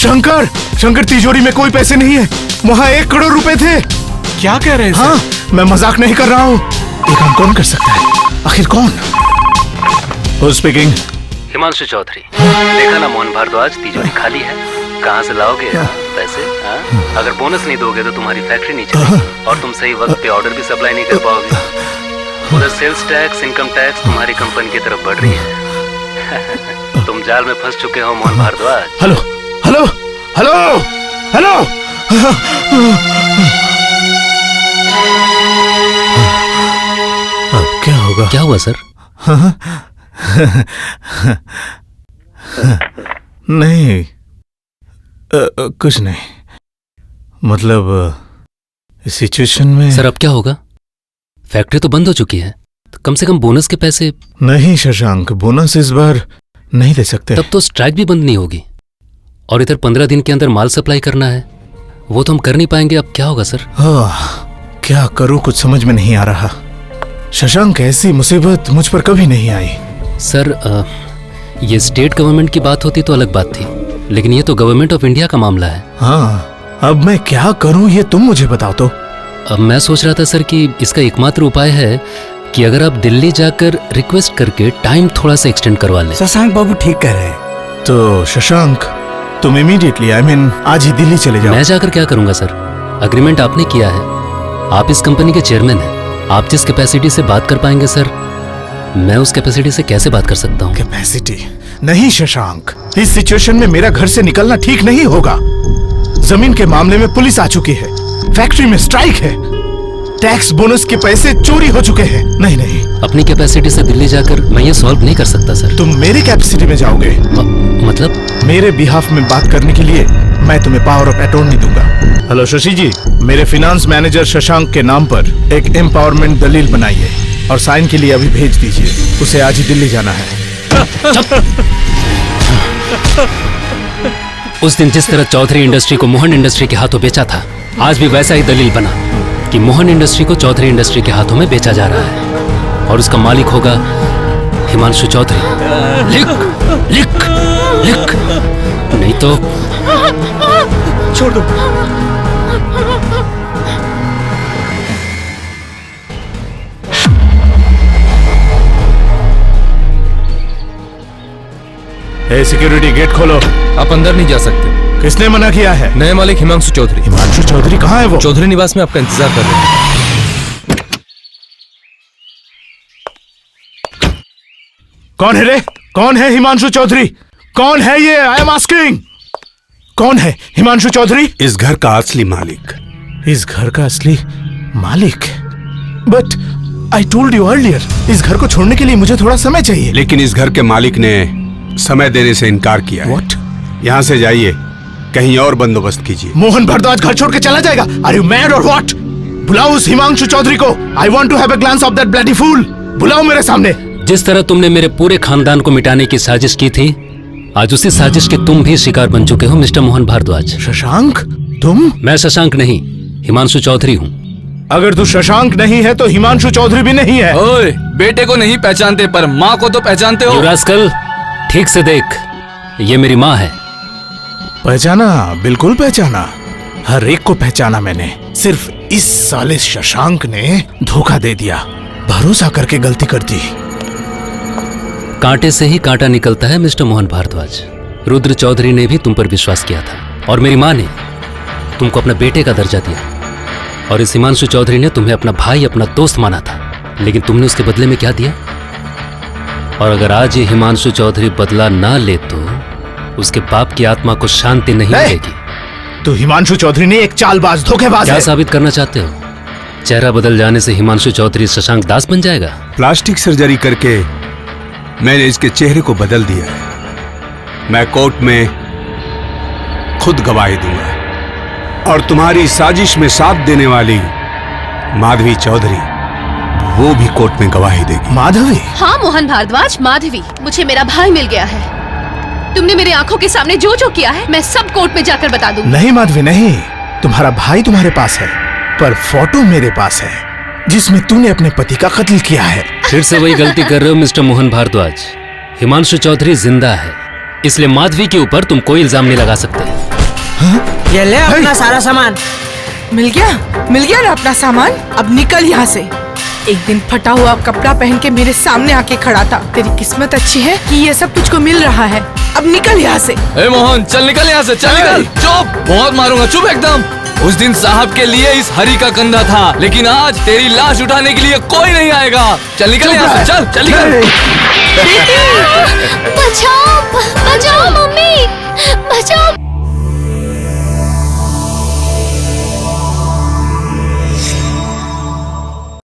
शंकर, शंकर तिजोरी में कोई पैसे नहीं है। वहाँ 1 करोड़ रुपए थे। क्या कह रहे हैं? हाँ, मैं मजाक नहीं कर रहा हूँ। ये काम कौन कर सकता है? आखिर कौन? स्पीकिंग। हिमांशु चौधरी, देखा ना मोहन भारद्वाज, तिजोरी खाली है। कहाँ से लाओगे पैसे? अगर बोनस नहीं दोगे तो तुम्हारी फैक्ट्री नहीं चलेगी और तुम सही वक्त पे ऑर्डर भी सप्लाई नहीं कर पाओगे। उधर सेल्स टैक्स, इनकम टैक्स तुम्हारी कंपनी की तरफ बढ़ रही है। तुम जाल में फंस चुके हो Mohan Bharadwaj. Hello hello hello hello. अब क्या होगा? क्या हुआ सर? नहीं, कुछ नहीं। मतलब इस सिचुएशन में सर अब क्या होगा? फैक्ट्री तो बंद हो चुकी है, तो कम से कम बोनस के पैसे। नहीं शशांक, बोनस इस बार नहीं दे सकते। तब तो स्ट्राइक भी बंद नहीं होगी और इधर 15 दिन के अंदर माल सप्लाई करना है, वो तो हम कर नहीं पाएंगे। अब क्या होगा सर? क्या करूं, कुछ समझ में नहीं आ रहा। शशांक, ऐसी मुसीबत मुझ पर कभी नहीं आई। सर ये स्टेट गवर्नमेंट की बात होती तो अलग बात थी, लेकिन ये तो गवर्नमेंट ऑफ इंडिया का मामला है। हाँ, अब मैं क्या करूं ये तुम मुझे बताओ तो। अब मैं सोच रहा था सर कि इसका एकमात्र उपाय है कि अगर आप दिल्ली जाकर रिक्वेस्ट करके टाइम थोड़ा सा एक्सटेंड करवा लें। शशांक बाबू ठीक कह रहे हैं। तो शशांक, तुम इमीडिएटली आज ही दिल्ली चले जाओ। मैं जाकर क्या करूंगा सर? अग्रीमेंट आपने किया है, आप इस कंपनी के चेयरमैन हैं। आप जिस कैपेसिटी से बात कर पाएंगे सर, मैं उस कैपेसिटी से कैसे बात कर सकता हूँ? कैपेसिटी नहीं शशांक, इस सिचुएशन में मेरा घर से निकलना ठीक नहीं होगा। जमीन के मामले में पुलिस आ चुकी है, फैक्ट्री में स्ट्राइक है, टैक्स बोनस के पैसे चोरी हो चुके हैं। नहीं नहीं, अपनी कैपेसिटी से दिल्ली जाकर मैं ये सॉल्व नहीं कर सकता सर। तुम मेरी कैपेसिटी में जाओगे? मतलब? मेरे बिहाफ में बात करने के लिए मैं तुम्हें पावर ऑफ अटॉर्नी दूंगा। हेलो शशि जी, मेरे फाइनेंस मैनेजर शशांक के नाम पर एक एम्पावरमेंट दलील बनाइए और साइन के लिए अभी भेज दीजिए। उसे आज ही दिल्ली जाना है। उस दिन जिस तरह चौधरी इंडस्ट्री को मोहन इंडस्ट्री के हाथों बेचा था, आज भी वैसा ही दलील बना कि मोहन इंडस्ट्री को चौधरी इंडस्ट्री के हाथों में बेचा जा रहा है और उसका मालिक होगा हिमांशु चौधरी। लिख लिख लिख, नहीं तो छोड़ दो। सिक्योरिटी, गेट खोलो। आप अंदर नहीं जा सकते। किसने मना किया है? नए मालिक हिमांशु चौधरी। हिमांशु चौधरी कहाँ है? वो चौधरी निवास में आपका इंतजार कर रहे हैं। कौन है रे? कौन है हिमांशु चौधरी? कौन है ये? I am asking. कौन है हिमांशु चौधरी? इस घर का असली मालिक। इस घर का असली मालिक? But I told you earlier, इस घर को छोड़ने के लिए मुझे थोड़ा समय चाहिए। लेकिन इस घर के मालिक ने समय देने से इनकार किया है। What? यहाँ से जाइए, कहीं और बंदोबस्त कीजिए। मोहन भारद्वाज घर छोड़ के चला जाएगा? Are you mad or what? बुलाओ उस हिमांशु चौधरी को। I want to have a glance of that bloody fool. बुलाओ मेरे सामने। जिस तरह तुमने मेरे पूरे खानदान को मिटाने की साजिश की थी, आज उसी साजिश के तुम भी शिकार बन चुके हो मिस्टर मोहन भारद्वाज। शशांक, तुम? मैं शशांक नहीं, हिमांशु चौधरी हूँ। अगर तू शशांक नहीं है तो हिमांशु चौधरी भी नहीं है। ओए, बेटे को नहीं पहचानते पर माँ को तो पहचानते हो। रास्कल, ठीक से देख, ये मेरी माँ है। पहचाना? बिल्कुल पहचाना, हर एक को पहचाना मैंने। सिर्फ इस साले शशांक ने धोखा दे दिया, भरोसा करके गलती कर दी। कांटे से ही कांटा निकलता है मिस्टर मोहन भारद्वाज। रुद्र चौधरी ने भी तुम पर विश्वास किया था और मेरी माँ ने तुमको अपना बेटे का दर्जा दिया और इस हिमांशु चौधरी ने तुम्हें अपना भाई, अपना दोस्त माना था, लेकिन तुमने उसके बदले में क्या दिया? और अगर आज ये हिमांशु चौधरी बदला ना ले तो उसके बाप की आत्मा को शांति नहीं मिलेगी। तो हिमांशु चौधरी ने एक चालबाज, धोखेबाज क्या है। साबित करना चाहते हो? चेहरा बदल जाने से हिमांशु चौधरी शशांक दास बन जाएगा? प्लास्टिक सर्जरी करके मैंने इसके चेहरे को बदल दिया है। मैं कोर्ट में खुद गवाही दूंगा और तुम्हारी साजिश में साथ देने वाली माधवी चौधरी, वो भी कोर्ट में गवाही देगी। माधवी? हाँ मोहन भारद्वाज, माधवी। मुझे मेरा भाई मिल गया है। तुमने मेरे आंखों के सामने जो जो किया है मैं सब कोर्ट में जाकर बता दूंगी। नहीं माधवी नहीं, तुम्हारा भाई तुम्हारे पास है पर फोटो मेरे पास है जिसमें तूने अपने पति का कत्ल किया है। फिर से वही गलती कर रहे हो मिस्टर मोहन भारद्वाज। हिमांशु चौधरी जिंदा है, इसलिए माधवी के ऊपर तुम कोई इल्जाम नहीं लगा सकते। ये ले अपना सारा सामान। मिल गया ना अपना सामान। अब निकल यहाँ से। एक दिन फटा हुआ कपड़ा पहन के मेरे सामने आके खड़ा था। तेरी किस्मत अच्छी है कि ये सब तुझको मिल रहा है। अब निकल यहाँ से। ए मोहन, चल निकल यहाँ से, चल निकल। चुप, बहुत मारूंगा, चुप एकदम। उस दिन साहब के लिए इस हरी का कंधा था, लेकिन आज तेरी लाश उठाने के लिए कोई नहीं आएगा। चल निकल यहाँ से, चल निकल। बचाओ।